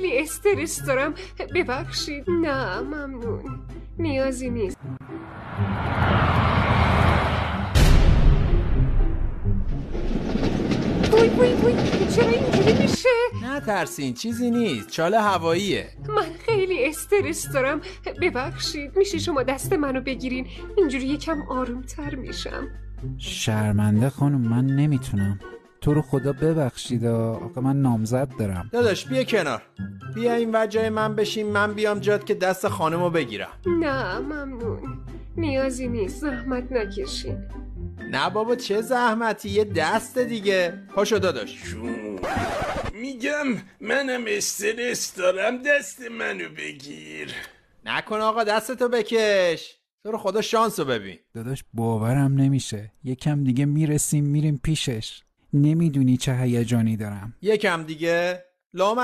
خیلی استرس دارم، ببخشید. نه ممنون، نیازی نیست. وای چرا اینجوری میشه؟ نه ترسین، چیزی نیست، چاله هواییه. من خیلی استرس دارم، ببخشید. میشه شما دست منو بگیرین؟ اینجوری یکم آرومتر میشم. شرمنده خانم، من نمیتونم. تو رو خدا ببخشید آقا، من نامزد دارم. داداش بیا کنار، بیا این وجای من بشین، من بیام جات که دست خانمو بگیرم. نه ممنون، نیازی نیست، زحمت نکشین. نه بابا چه زحمتی، یه دست دیگه. پاشو داداش. میگم منم استرس دارم، دست منو بگیر. نکن آقا، دستتو بکش. تو رو خدا شانسو ببین. داداش باورم نمیشه، یکم دیگه میرسیم میریم پیشش. نمیدونی چه هیجانی دارم. یکم دیگه؟ لامصب